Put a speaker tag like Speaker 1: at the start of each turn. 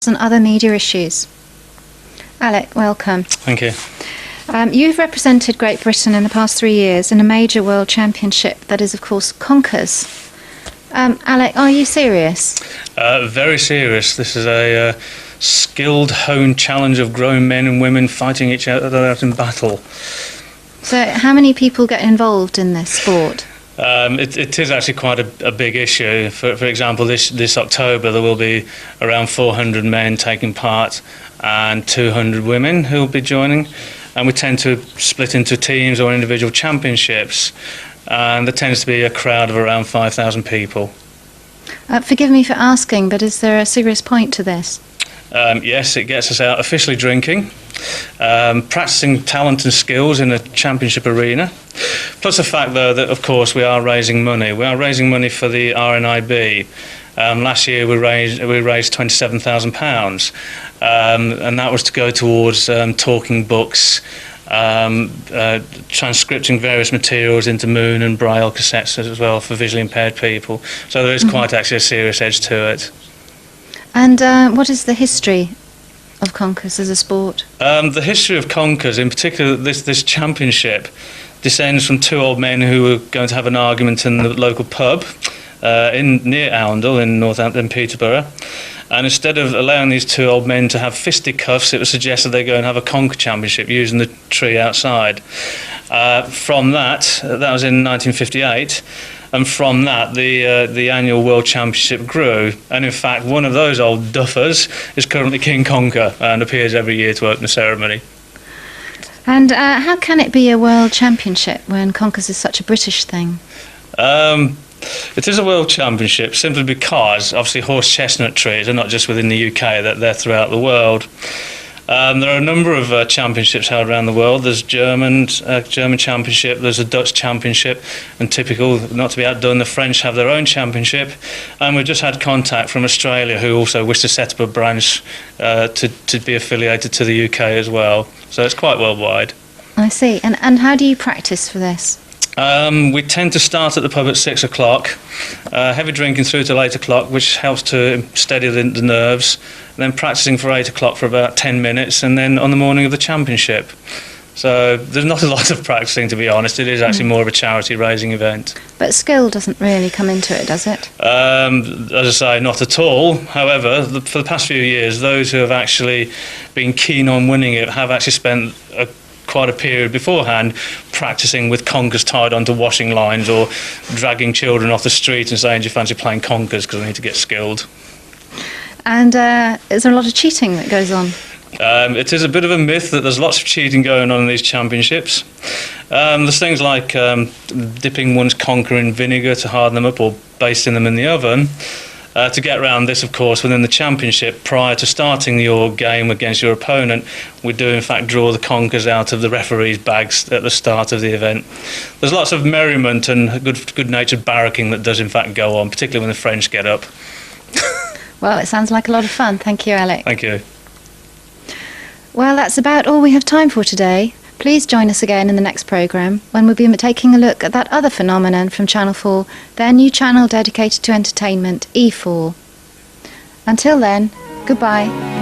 Speaker 1: and other media issues. Alec, welcome.
Speaker 2: Thank you.
Speaker 1: You've represented Great Britain in the past 3 years in a major world championship that is, of course, Conkers. Alec, are you serious?
Speaker 2: Very serious. This is a skilled, honed challenge of grown men and women fighting each other out in battle.
Speaker 1: So how many people get involved in this sport?
Speaker 2: It is actually quite a big issue. For example, this October there will be around 400 men taking part and 200 women who will be joining. And we tend to split into teams or individual championships. And there tends to be a crowd of around 5,000 people.
Speaker 1: Forgive me for asking, but is there a serious point to this?
Speaker 2: Yes, it gets us out officially drinking, practicing talent and skills in a championship arena, plus the fact, though, that, of course, we are raising money. We are raising money for the RNIB. Last year we raised £27,000, and that was to go towards talking books, transcripting various materials into Moon and Braille cassettes as well for visually impaired people. So there is quite actually a serious edge to it.
Speaker 1: And what is the history of Conkers as a sport?
Speaker 2: The history of Conkers, in particular this championship, descends from two old men who were going to have an argument in the local pub near Oundle in Northampton, Peterborough. And instead of allowing these two old men to have fisticuffs, it was suggested they go and have a Conker championship using the tree outside. From that was in 1958. And from that, the annual World Championship grew. And in fact, one of those old duffers is currently King Conker and appears every year to open the ceremony.
Speaker 1: And how can it be a World Championship when Conkers is such a British thing?
Speaker 2: It is a World Championship simply because, obviously, horse chestnut trees are not just within the UK, they're throughout the world. There are a number of championships held around the world. There's German championship, there's a Dutch championship, and typical, not to be outdone, the French have their own championship. And we've just had contact from Australia, who also wish to set up a branch to be affiliated to the UK as well. So it's quite worldwide.
Speaker 1: I see. And how do you practice for this?
Speaker 2: We tend to start at the pub at 6 o'clock, heavy drinking through to 8 o'clock, which helps to steady the nerves, and then practicing for 8 o'clock for about 10 minutes, and then on the morning of the championship. So there's not a lot of practicing, to be honest. It is actually more of a charity raising event.
Speaker 1: But skill doesn't really come into it, does it?
Speaker 2: As I say, not at all. However, for the past few years, those who have actually been keen on winning it have actually spent quite a period beforehand practicing with conkers tied onto washing lines or dragging children off the street and saying, do you fancy playing conkers because I need to get skilled.
Speaker 1: And is there a lot of cheating that goes on?
Speaker 2: It is a bit of a myth that there's lots of cheating going on in these championships. There's things like dipping one's conker in vinegar to harden them up or basting them in the oven. To get around this, of course, within the championship, prior to starting your game against your opponent, we do in fact draw the conkers out of the referee's bags at the start of the event. There's lots of merriment and good-natured barracking that does in fact go on, particularly when the French get up.
Speaker 1: Well, it sounds like a lot of fun. Thank you, Alec.
Speaker 2: Thank you.
Speaker 1: Well, that's about all we have time for today. Please join us again in the next programme when we'll be taking a look at that other phenomenon from Channel 4, their new channel dedicated to entertainment, E4. Until then, goodbye.